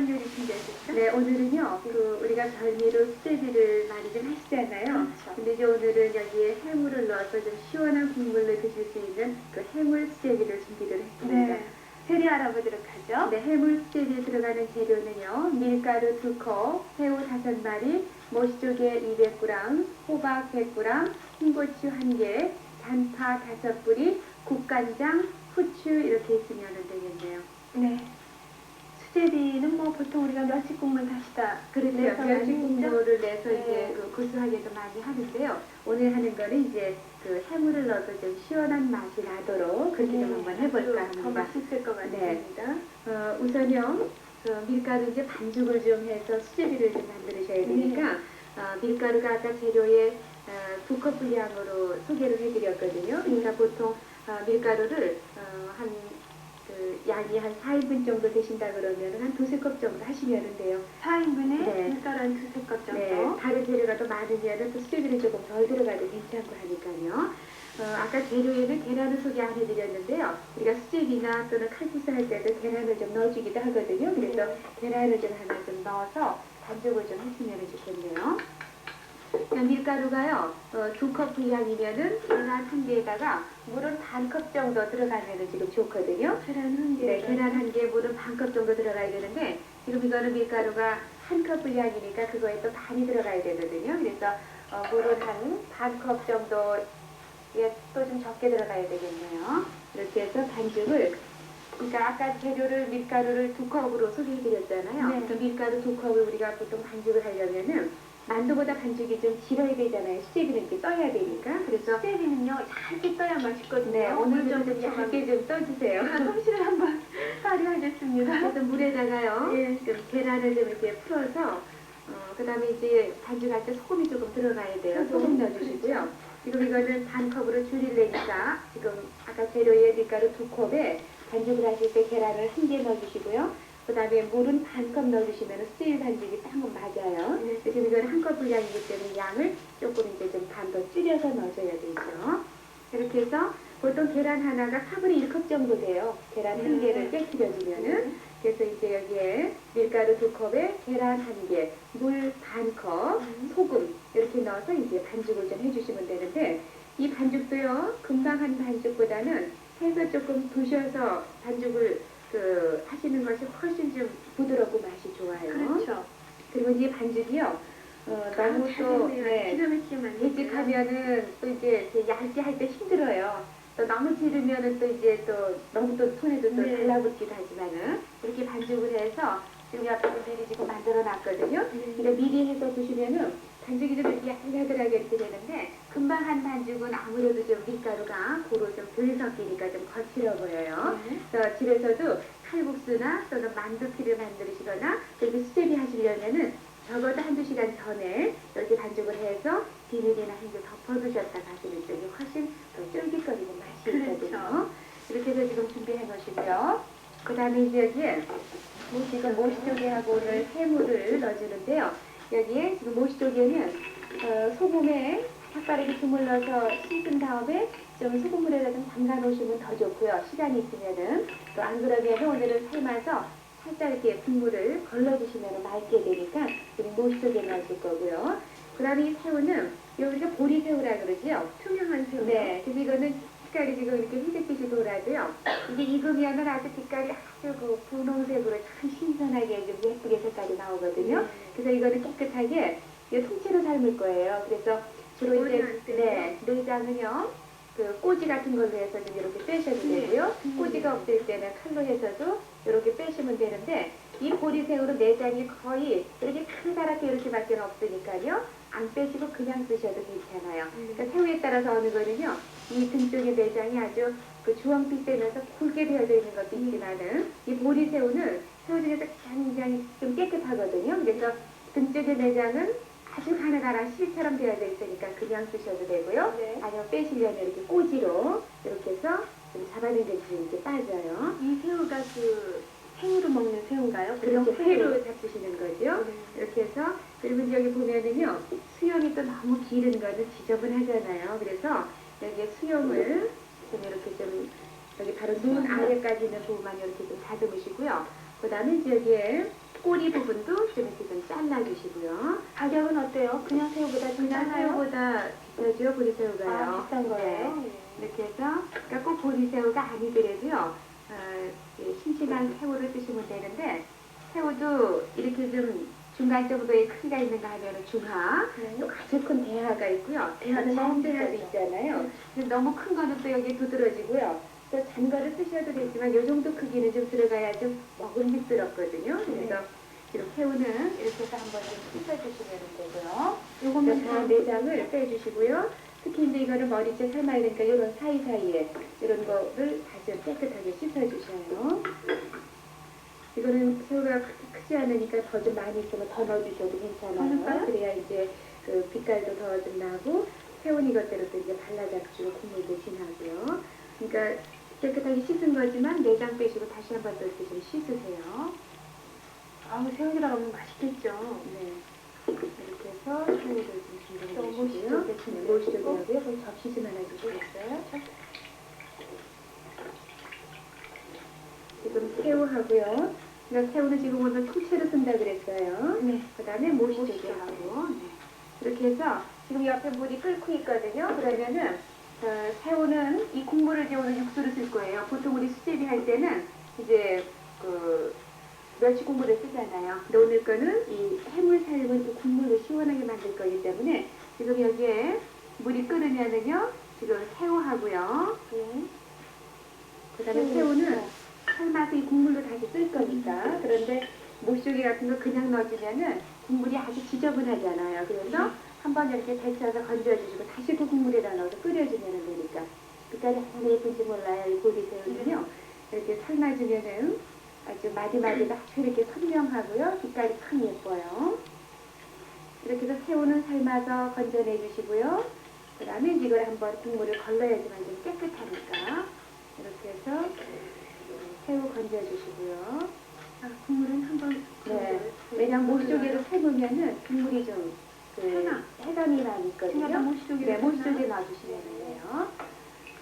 요리 준비하셨죠? 네, 오늘은요, 우리가 별미로 수제비를 많이 좀 하시잖아요. 그렇죠. 근데 이제 오늘은 여기에 해물을 넣어서 좀 시원한 국물을 드실 수 있는 그 해물 수제비를 준비를 했습니다. 네. 재료 알아보도록 하죠. 네, 해물 수제비에 들어가는 재료는요, 밀가루 2컵, 새우 5마리, 모시조개 200g, 호박 100g, 홍고추 1개, 단파 5뿌리, 국간장, 후추 이렇게 있으면 되겠네요. 네. 수제비는 뭐 보통 우리가 멸치국물 다시다. 그렇죠. 내서 멸치 많이 국물을 내서 네. 이제 고소하게도 많이 하는데요. 오늘 하는 거는 이제 해물을 넣어서 좀 시원한 맛이 나도록 그렇게 좀 한번 해볼까 더 합니다. 맛있을 것 같습니다. 우선요, 밀가루 이제 반죽을 좀 해서 수제비를 좀 만드셔야 되니까 밀가루가 아까 재료에 2컵 분량으로 소개를 해드렸거든요. 그러니까 보통 밀가루를 양이 한 4인분 정도 되신다 그러면 한 2~3컵 정도 하시면 돼요. 4인분에 네. 밀가루 한 2~3컵 정도. 네, 다른 재료가 더 많으면 또 수제비를 조금 덜 들어가도 괜찮고 하니까요. 아까 재료에는 계란을 소개 안 해드렸는데요. 우리가 수제비나 또는 칼국수 할 때도 계란을 좀 넣어주기도 하거든요. 그래서 계란을 좀 하나 좀 넣어서 반죽을 좀 했으면 좋겠네요. 밀가루가요, 2컵 분량이면은 계란 1개에다가 물은 반컵 정도 들어가면 지금 좋거든요. 계란 1개. 네, 계란 1개, 물은 반컵 정도 들어가야 되는데, 지금 이거는 밀가루가 1컵 분량이니까 그거에 또 반이 들어가야 되거든요. 그래서 물은 한 반컵 정도에 또 좀 적게 들어가야 되겠네요. 이렇게 해서 반죽을, 그러니까 아까 재료를 밀가루를 2컵으로 소개해드렸잖아요. 네. 그 밀가루 2컵을 우리가 보통 반죽을 하려면은 만두보다 반죽이 좀 길어야 되잖아요. 수제비는 이렇게 떠야 되니까. 그래서 수제비는요, 얇게 떠야 맛있거든요. 네, 오늘 좀 좀 얇게 좀 떠주세요. 솜씨를 한번 발휘하겠습니다. 그래서 물에다가요, 예. 좀 계란을 좀 이렇게 풀어서, 그 다음에 이제 반죽할 때 소금이 조금 들어가야 돼요. 소금 넣어주시고요. 지금 이거는 반컵으로 줄이려니까 지금 아까 재료에 밀가루 2컵에 반죽을 하실 때 계란을 1개 넣어주시고요. 그 다음에 물은 반컵 넣어주시면 수제비 반죽이 딱 맞아요. 네. 지금 이거는 1컵 분량이기 때문에 양을 조금 이제 좀 반 더 줄여서 넣어줘야 되죠. 이렇게 해서 보통 계란 하나가 4분의 1컵 정도 돼요. 계란 1개를 깨트려주면은. 그래서 이제 여기에 밀가루 2컵에 계란 1개, 물 반컵, 소금 이렇게 넣어서 이제 반죽을 좀 해주시면 되는데, 이 반죽도요, 금방 한 반죽보다는 해서 조금 두셔서 반죽을 하시는 것이 훨씬 좀 부드럽고 맛이 좋아요. 그렇죠. 그리고 이제 반죽이요, 너무 또, 네, 기가 막히게 만들어요. 되직하면은 또 이제 얇게 할 때 힘들어요. 또 너무 지르면은 또 이제 또 너무 또 손에도 또 네. 달라붙기도 하지만은 이렇게 반죽을 해서 지금 옆에 미리 지금 만들어 놨거든요. 네. 그러니까 미리 해서 두시면은 반죽이 좀 이렇게 야들야들하게 이렇게 되는데, 금방 한 반죽은 아무래도 좀 밀가루가 고로 좀 덜 섞이니까 좀 거칠어 보여요. 네. 그래서 집에서도 칼국수나 또는 만두피를 만드시거나 이렇게 수제비 하시려면은 적어도 1~2시간 전에 이렇게 반죽을 해서 비닐이나 행주 덮어두셨다가 하시는 쪽이 훨씬 더 쫄깃거리고 맛이 있거든요. 그렇죠. 이렇게 해서 지금 준비해 놓으시고요. 그 다음에 이제 여기에 지금 모시조개하고 오늘 해물을 넣어주는데요. 여기에 지금 모시조개는 소금에 삭바르게 주물러서 씻은 다음에 좀 소금물에다 좀 담가 놓으시면 더 좋고요. 시간이 있으면은. 또 안 그러면 오늘은 삶아서 살짝 이렇게 국물을 걸러주시면 맑게 되니까 우리 모시조개 넣으실 거고요. 그 다음에 이 새우는 우리가 보리새우라 그러죠. 투명한 새우. 네, 그래서 이거는 색깔이 지금 이렇게 흰색빛이 돌아도요. 이게 익으면은 아주 빛깔이 아주 분홍색으로 참 신선하게 좀 예쁘게 색깔이 나오거든요. 그래서 이거는 깨끗하게 이 통째로 삶을 거예요. 그래서 주로 이제 머리 안 떼요? 내장은요, 꼬지 같은 걸로 해서 좀 이렇게 빼셔도 되고요. 꼬지가 없을 때는 칼로 해서도 이렇게 빼시면 되는데, 이 보리새우로 내장이 거의 이렇게 크다랗게 이렇게밖에 없으니까요. 안 빼시고 그냥 드셔도 괜찮아요. 그러니까 새우에 따라서 어느 거는요, 이 등 쪽의 내장이 아주 주황빛 되면서 굵게 되어져 있는 것도 있지만은, 이 보리새우는 새우 중에서 굉장히 좀 깨끗하거든요. 그래서 등 쪽의 내장은 아주 가느다란 실처럼 되어져 있으니까 그냥 쓰셔도 되고요. 네. 아니면 빼시려면 이렇게 꼬지로 이렇게 해서 좀 잡아내듯이 이렇게 빠져요. 이 새우가 생으로 먹는 새우인가요? 그렇게 그냥 회로 잡수시는 거죠. 네. 이렇게 해서, 그리고 이제 여기 보면은요, 수염이 또 너무 기른 거는 지저분하잖아요. 그래서 여기에 수염을 좀 이렇게 좀, 여기 바로 눈 아래까지 있는 부분만 이렇게 좀 다듬으시고요. 그 다음에 이제 여기에 꼬리 부분도 좀 이렇게 좀 잘라주시고요. 가격은 어때요? 그냥 새우보다 좀 그냥 싸나요? 새우보다 비싸죠, 보리새우가요. 아, 비싼 거예요? 네. 이렇게 해서 그러니까 꼭 보리새우가 아니더라도요. 심심한 새우를 쓰시면 되는데 새우도 이렇게 좀 중간 정도의 크기가 있는가 하면 중하, 네. 또 아주 큰 대하가 있고요. 대하는 너무 대하도 비싸죠. 있잖아요. 근데 너무 큰 거는 또 여기 두드러지고요. 또 잔 거를 쓰셔도 되지만 이 정도 크기는 좀 들어가야 좀 먹음직스럽거든요. 그래서 지금 새우는 이렇게 해서 한번 좀 씻어주시면 되고요. 요거는 다 내장을 빼주시고요. 특히 이제 이거는 머리채 삶아야 되니까 이런 사이사이에 이런 거를 다시 깨끗하게 씻어주셔요. 이거는 새우가 그렇게 크지 않으니까 더 좀 많이 있으면 더 넣어주셔도 괜찮아요. 넣을까요? 그래야 이제 그 빛깔도 더 좀 나고 새우는 이것대로 또 이제 발라잡히고 국물도 진하고요. 그러니까 깨끗하게 씻은 거지만 내장 빼시고 다시 한번 더 이렇게 좀 씻으세요. 아우 새우 들어가면 맛있겠죠. 네. 이렇게 해서 새우를 좀 준비해 또 주시고요. 모시쪽에 네, 모시쪽이라고요. 그럼 접시 좀 하나 주시겠어요? 지금 새우하고요. 그러니까 새우는 지금 오늘 통째로 쓴다 그랬어요. 네. 그 다음에 모시쪽이하고 이렇게 해서 지금 옆에 물이 끓고 있거든요. 그러면은 새우는 이 국물을 이제 오늘 육수를 쓸 거예요. 보통 우리 수제비 할 때는 이제 그 멸치 국물을 쓰잖아요. 근데 오늘 거는 이 해물 삶은 이 국물로 시원하게 만들 거기 때문에 지금 여기에 물이 끓으면은요. 지금 새우하고요. 네. 그 다음에 새우는 삶아서 이 국물로 다시 쓸 거니까. 그런데 모시조개 같은 거 그냥 넣어주면은 국물이 아주 지저분하잖아요. 그래서 한번 이렇게 데쳐서 건져주시고 다시 그 국물에다 넣어서 끓여주면 되니까. 빛깔이 아주 예쁜지 몰라요. 이 보리새우는요. 이렇게 삶아주면은 아주 마디마디가 아주 이렇게 선명하고요. 빛깔이 참 예뻐요. 이렇게 해서 새우는 삶아서 건져내 주시고요. 그 다음에 이걸 한번 국물을 걸러야지만 좀 깨끗하니까. 이렇게 해서 새우 건져주시고요. 아, 국물은 한번 네. 왜냐면 모시조개로 삶으면은 국물이 좀 해감이 많이 있거든요. 생각보다 모시조개 네, 모시조개 넣어주시면 돼요.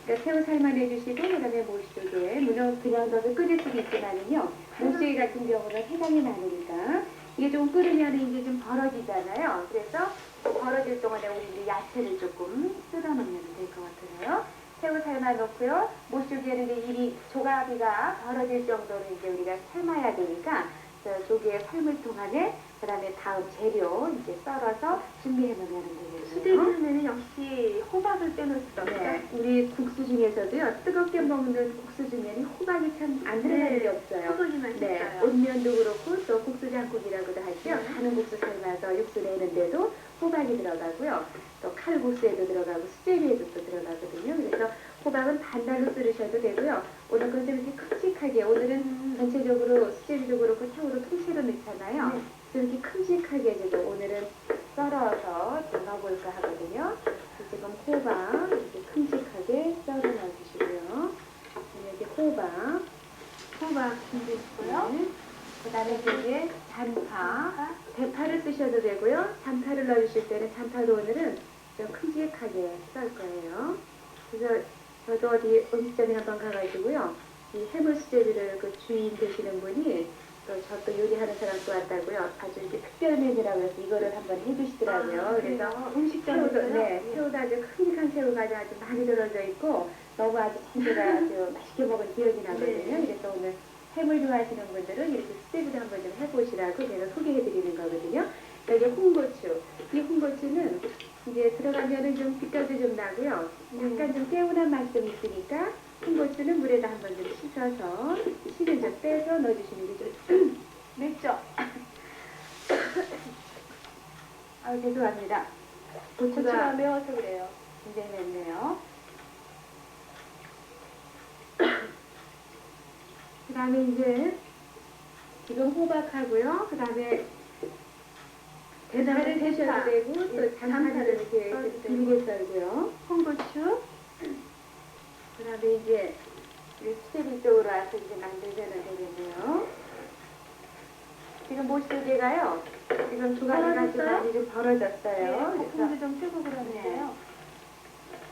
그러니까 새우 삶아내주시고 그다음에 모시조개 물론 그냥 넣어서 끓일 수도 있지만은요. 모시조개 같은 경우는 해감이 많으니까 이게 좀 끓으면 이제 좀 벌어지잖아요. 그래서 벌어질 동안에 우리 이제 야채를 조금 썰어놓으면 될 것 같아요. 새우 삶아 놓고요. 모시조개는 이제 이 조가비가 벌어질 정도로 이제 우리가 삶아야 되니까 저 조개 삶을 동안에 그다음에 다음 재료 이제 썰어서 준비해 놓으면 수제비 되겠네요. 하면은 역시 호박을 빼놓을 수 없죠. 네, 우리 국수 중에서도요. 뜨겁게 먹는 국수 중에는 호박이 참 안 들어가는 게 없어요. 호박이만 네, 있어요. 온면도 그렇고 또 국수장국이라고도 하죠. 네. 가는 국수 삶아서 육수 내는데도 호박이 들어가고요. 또 칼국수에도 들어가고 수제비에도 또 들어가거든요. 그래서 호박은 반달로 썰으셔도 되고요. 오늘 건 좀 이렇게 큼직하게 오늘은 전체적으로 수제비도 그렇고 새우도 통째로 넣잖아요. 네. 좀 이렇게 큼직하게 지금 오늘은 썰어서 좀 넣어볼까 하거든요. 지금 호박 이렇게 큼직하게 썰어 넣어주시고요. 여기 호박. 호박 준비했고요. 네. 그 다음에 이제 잔파, 대파를 쓰셔도 되고요. 잔파를 넣어주실 때는 잔파도 오늘은 좀 큼직하게 썰 거예요. 그래서 저도 어디 음식점에 한번 가가지고요. 이 해물 수제비를 그 주인 되시는 분이 또 저 또 요리하는 사람도 왔다고요. 아주 이렇게 특별 메뉴라고 해서 이거를 한번 해주시더라고요. 그래서 음식점에서요? 네, 새우도 아주 큼직한 새우가 아주 많이 들어져 있고 너무 아주 참새가 아주 맛있게 먹은 기억이 나거든요. 네. 그래서 오늘 해물 좋아하시는 분들은 이렇게 수제비도 한번 좀 해보시라고 제가 소개해드리는 거거든요. 여기 홍고추. 이 홍고추는 이제 들어가면은 좀 빛깔도 좀 나고요. 약간 좀 개운한 맛이 좀 있으니까 홍고추는 물에다 한번 좀 씻어서 씨를 좀 빼서 넣어주시는 게 좋죠. 맵죠? 아유, 죄송합니다. 고추가 고추가 매워서 그래요. 굉장히 맵네요. 그 다음에 이제 지금 호박하고요. 그 다음에 대파를 드셔도 되고 또 장파를 이렇게 길게 썰고요. 홍고추. 그 다음에 이제 수제비 쪽으로 와서 이제 만들면 되겠네요. 지금 모시조개가요. 지금 조각이 좀 많이 좀 벌어졌어요. 그래서 거품도 좀 뜨고 그러는데요.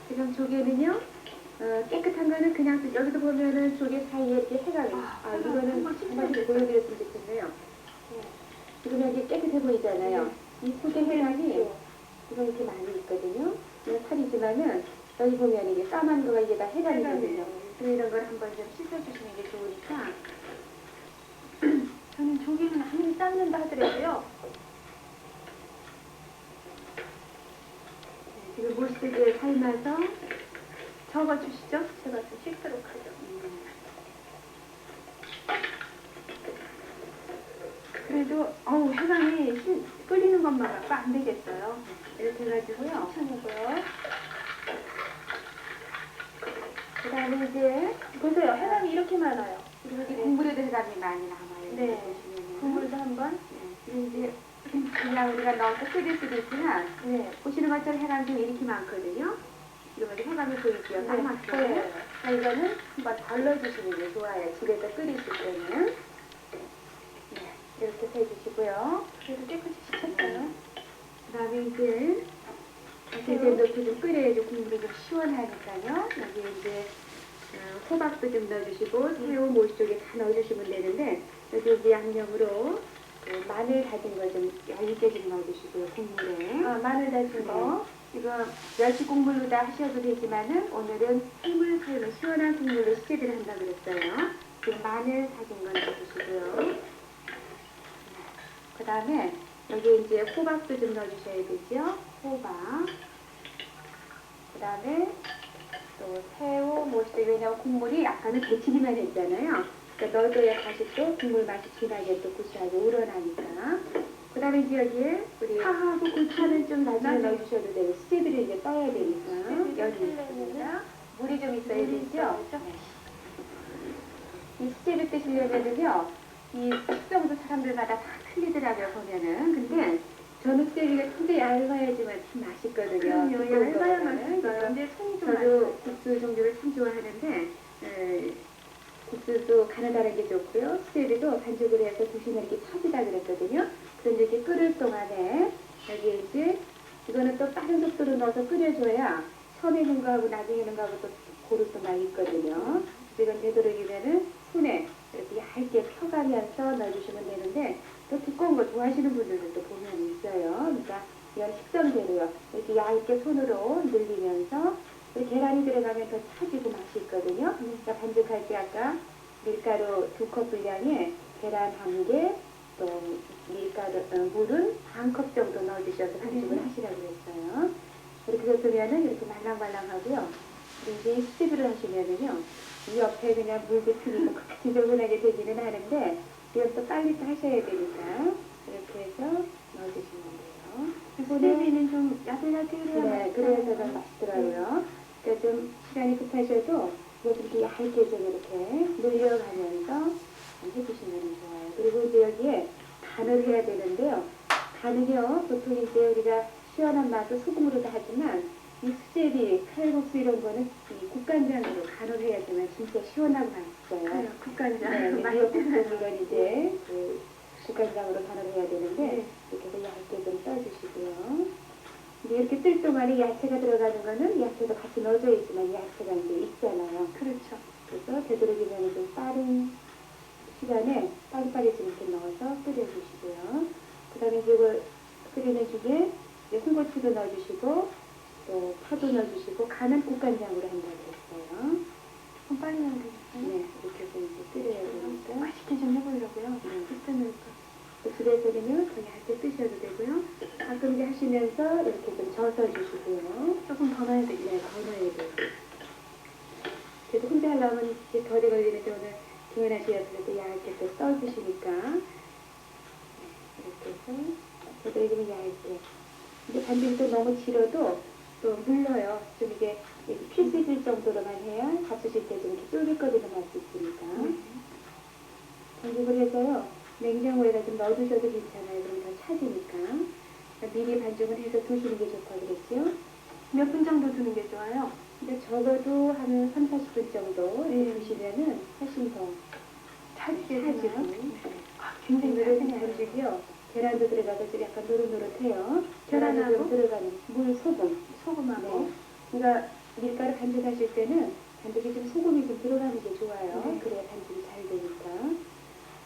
지금 조개는요. 깨끗한 거는 그냥 여기도 보면은 조개 사이에 이렇게 해가 있어요. 이거는 한번 보여드렸으면 좋겠네요. 지금 여기 깨끗해 보이잖아요. 이 속에 혈관이 네. 지금 이렇게 많이 있거든요. 이건 살이지만은 여기 보면 이게 까만 거가 이게 다 혈관이거든요. 그래서 이런 걸 한번 좀 씻어주시는 게 좋으니까. 저는 조개는 아무리 삶는다 하더라도요. 지금 모시를 삶아서 적어주시죠. 제가 좀 씻도록 하죠. 그래도 해감이 끓이는 것만 갖고 안 되겠어요. 이렇게 해가지고요. 괜찮고요. 그 다음에 이제 보세요. 해감이 이렇게 많아요. 그리고 여기 국물에도 해감이 많이 남아요. 네. 보시면은. 국물도 한번. 네. 그리고 이제 그냥 우리가 넣어서 끓일 수도 있지만 네. 보시는 것처럼 해감이 좀 이렇게 많거든요. 지금 여기 해감이 보이죠? 딱 맞죠? 네. 이거는 한번 덜 넣어주시는 게 좋아요. 집에서 끓이실 때는. 네. 이렇게 해주시고요. 그래도 깨끗이 씻었어요. 그 다음에 이제 넣고 좀 끓여야지 국물이 좀 시원하니까요. 여기 이제 호박도 좀 넣어주시고 새우 모시 쪽에 다 넣어주시면 되는데 여기 이제 양념으로 그 마늘 다진 거 좀 10개 좀 넣어주시고요. 국물에. 아, 마늘 다진 거. 지금 멸치 국물로 다 하셔도 되지만은 오늘은 해물 삶은 시원한 국물로 시제를 한다 그랬어요. 지금 마늘 다진 거 넣어주시고요. 그 다음에 여기 이제 호박도 좀 넣어주셔야 되죠. 호박. 그 다음에 또 새우, 모시도 왜냐면 국물이 아까는 데치기만 했잖아요. 그러니까 넣어줘야 다시 또 국물 맛이 진하게 또 구수하게 우러나니까. 그 다음에 이제 여기에 우리 파하고 고추는 좀 나중에 넣어주셔도 되고 수제비를 이제 떠야 되니까 여기 있습니다. 물이 좀 있어야 되죠. 이 수제비 뜨시려면은요 이 숙성도 사람들마다 다 틀리더라고요 보면은. 근데 저는 수제비가 진짜 얇아야지만 참 맛있거든요. 그럼요. 얇아야 거는. 맛있어요. 근데 손이 좀 저도 많아요. 국수 종류를 참 좋아하는데 국수도 가느다란 게 좋고요. 수제비도 반죽을 해서 드시면 이렇게 터지다 그랬거든요. 그런데 이렇게 끓을 동안에 여기 이제 이거는 또 빠른 속도로 넣어서 끓여줘야 처음에 있는 거하고 나중에 있는 거하고 또 고를 수가 있거든요. 이건 되도록이면은 손에 이렇게 얇게 펴가면서 넣어주시면 되는데 또 두꺼운 거 좋아하시는 분들도 또 보면 있어요. 그러니까 이건 식전대로요. 이렇게 얇게 손으로 늘리면서 계란이 들어가면 더 차지고 맛이 있거든요. 그러니까 반죽할 때 아까 밀가루 2컵 분량에 계란 1개, 또 밀가루, 물은 반 컵 정도 넣어주셔서 반죽을 하시라고 했어요. 이렇게 되면은 이렇게 말랑말랑하고요. 이제 수제비를 하시면은요, 이 옆에 그냥 물도 튀기고 같이 지저분하게 되기는 하는데, 이건 또 빨리 또 하셔야 되니까, 이렇게 해서 넣어주시면 돼요. 수제비는 좀 야들야들해야 네, 그래서 더 맛있더라고요. 그러니까 좀 시간이 급하셔도 이것도 이렇게 얇게 좀 이렇게 늘려가면서 해주시면 좋아요. 그리고 이제 여기에 간을 해야 되는데요. 간은요, 보통 이제 우리가 시원한 맛도 소금으로도 하지만 이 수제비, 칼국수 이런 거는 이 국간장으로 간을 해야지만 진짜 시원하고 맛있어요. 국간장. 네, 맛있게 미역국도 물론 이제 그 국간장으로 간을 해야 되는데 네. 이렇게 해서 얇게 좀 떠주시고요. 근데 이렇게 뜰 동안에 야채가 들어가는 거는 야채도 같이 넣어줘야지만 야채가 이제 익잖아요. 그렇죠. 그래서 되도록이면 좀 빠른 시간에 빨리빨리 좀 이렇게 넣어서 끓여주시고요. 그 다음에 이제 그 끓이는 중에 이제 홍고추도 넣어주시고 또 파도 넣어주시고 간은 국간장으로 한다고 했어요. 좀 빨리 하면 되겠어요? 네, 이렇게 해서 이제 끓여야 되니까. 맛있게 좀 해보려고요. 네. 그때는 집에서는요, 더 얇게 뜨셔도 되고요. 가끔 이제 하시면서 이렇게 좀 져서 주시고요. 조금 더 넣어야 네, 되겠어요. 더 넣어야 돼요. 그래도 혼자 하려면 이제 덜 걸리는데 오늘 김연아 씨가 그래도 얇게 또 써주시니까. 네, 이렇게 해서 저도 이러면 얇게. 근데 반죽이 또 너무 질어도 또 물러요. 좀 이게 필수질 정도로만 해야 잡수실 때 좀 이렇게 쫄깃거리는 맛이 있으니까. 반죽을 해서요. 냉장고에다 좀 넣어두셔도 괜찮아요. 그럼 더 차지니까. 그러니까 미리 반죽을 해서 두시는 게 좋다고 그랬죠. 몇 분 정도 두는 게 좋아요? 근데 적어도 한 3, 40분 정도 네. 두시면은 훨씬 더 차지게 차지고. 되나요? 아, 굉장히 오늘은 맛있네요. 반죽이요. 계란도 들어가서 좀 약간 노릇노릇해요. 계란하고? 계란도 좀 들어가는 물, 소금. 소금하고. 네. 그러니까 밀가루 반죽하실 때는 반죽이 좀 소금이 좀 들어가는 게 좋아요. 네. 그래야 반죽이 잘 되니까.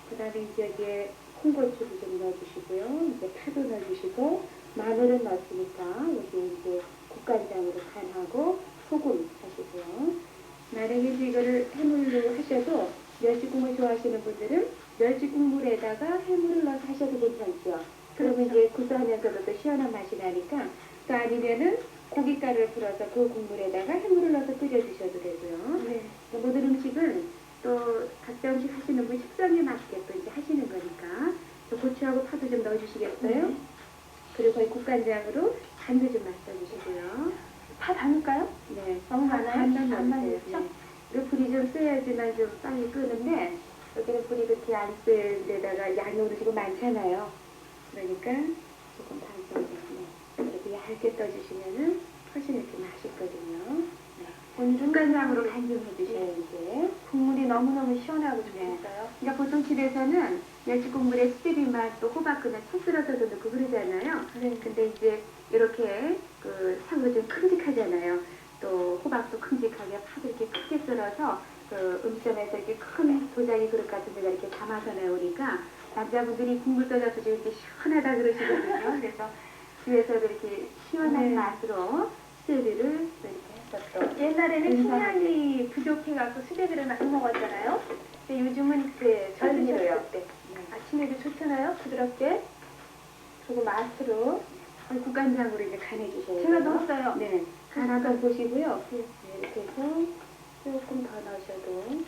그 다음에 이제 여기에 홍고추를 좀 넣어주시고요. 이제 파도 넣어주시고 마늘은 넣었으니까 여기 이제 국간장으로 간하고 소금 하시고요. 만약에 이제 이거를 해물로 하셔도 멸치국물 좋아하시는 분들은 멸치국물에다가 해물을 넣어서 하셔도 괜찮죠. 그러면 그렇죠. 이제 구수하면서도 또 시원한 맛이 나니까 또 아니면은 고춧가루를 풀어서 그 국물에다가 해물을 넣어서 끓여주셔도 되고요. 네. 모든 음식은 또 각자 음식 하시는 분 식성에 맞게 또 이제 하시는 거니까 또 고추하고 파도 좀 넣어주시겠어요? 네. 그리고 거기 국간장으로 간도 좀 맞춰주시고요. 파 담을까요? 네. 너무 많아요? 간만 안 넣어주세요. 많죠? 네. 그리고 불이 좀 세야지만 좀 빨리 끄는데 여기는 불이 그렇게 안 센 데다가 양이 오르시고 많잖아요. 그러니까 조금 반찬 이렇게 얇게 떠주시면은 훨씬 이렇게 맛있거든요. 네. 오늘은 국간장으로 간 좀 해주셔요 이제. 국물이 너무너무 시원하고 네. 좋겠어요. 그러니까 보통 집에서는 멸치국물에 수제비맛 또 호박 그냥 채 썰어서도 넣고 그러잖아요. 네. 근데 이제 이렇게 그 상으로 좀 큼직하잖아요. 또 호박도 큼직하게 파도 이렇게 크게 썰어서 그 음식점에서 이렇게 큰 도자기 그릇 같은 데다 이렇게 담아서 나오니까 남자분들이 국물 떠져서 좀 이렇게 시원하다 그러시거든요. 그래서 집에서도 이렇게 시원한 네. 맛으로 수제비를 또 이렇게 해서 또 옛날에는 인상하게. 식량이 부족해갖고 수제비를 많이 먹었잖아요. 근데 요즘은 그 절미로요. 때 아침에도 좋잖아요. 부드럽게. 그리고 맛으로. 국간장으로 이제 간해주셔야 제가 돼요. 넣었어요. 네. 간 한번 보시고요. 네. 네, 이렇게 해서 조금 더 넣으셔도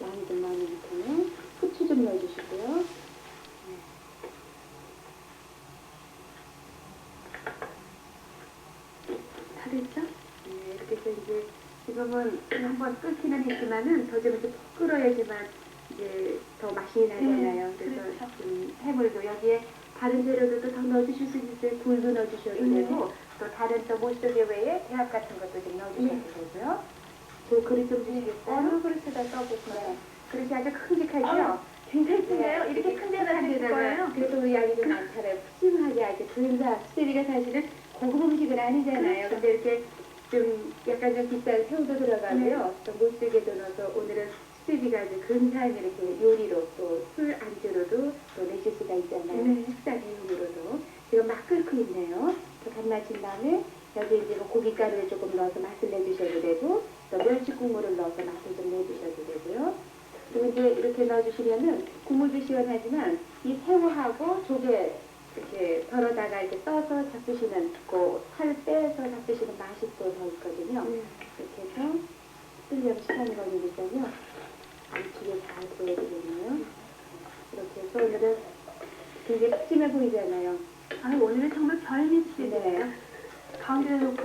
양이 좀 많으니까요. 후추 좀 넣어주시고요. 네. 다 됐죠? 네, 이렇게 해서 이제 지금은 한번 끓기는 했지만은 더 좀 이렇게 푹 끓어야지만 이제 더 맛이 나잖아요. 네, 그래서 그렇죠. 해물도 여기에 다른 재료들도 더 넣어주실 수 있어요. 굴도 넣어주셔도 네. 되고 또 다른 또 모시조개 외에 대합 같은 것도 좀 넣어주셔도 네. 되고요. 저 그릇 좀 주시겠어요? 어느 그릇에다 써보세요. 네. 그릇이 아주 큼직하죠? 굉장히 큰데요? 네, 이렇게 큰 데다 큰 드실 데다가 거예요? 그래도 양이 좀 많잖아요. 푸짐하게 아주 근사. 수제비가 사실은 고급 음식은 아니잖아요. 그렇죠. 근데 이렇게 좀 약간 좀 비싼 새우도 들어가고요. 네. 또 물조개도 넣어서 오늘은 수제비가 아주 근사한 이렇게 요리로 또 술 안주로도 또 내실 수가 있잖아요. 네. 식사 대용으로도. 지금 막 끓고 있네요. 간 마친 다음에 여기 이제 뭐 고춧가루를 조금 넣어서 맛을 내주셔도 되고 또 멸치 국물을 넣어서 맛을 좀 내주셔도 되고요. 그리고 이제 이렇게 넣어주시면은 국물도 시원하지만 이 새우하고 조개 이렇게 덜어다가 이렇게 떠서 잡수시는 그 살 빼서 잡수시는 맛이 또 더 있거든요. 네. 이렇게 해서 끓이려면 시간이 걸리니까요. 안쪽에 잘 보여드리네요. 이렇게 해서 오늘은 굉장히 푸짐해 보이잖아요. 아유, 오늘은 정말 별미치네요. 네. 가운데 놓고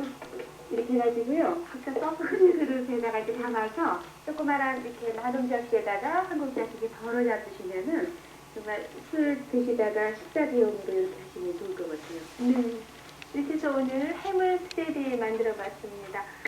이렇게 해가지고요. 각자 써서 큰 그릇에다가 이렇게 담아서 조그마한 이렇게 나눔 접시에다가 한 공기씩 덜어 잡수시면은 정말 술 드시다가 식사 대용으로 이렇게 하시면 좋을 것 같아요. 네. 이렇게 해서 오늘 해물 수제비 만들어 봤습니다.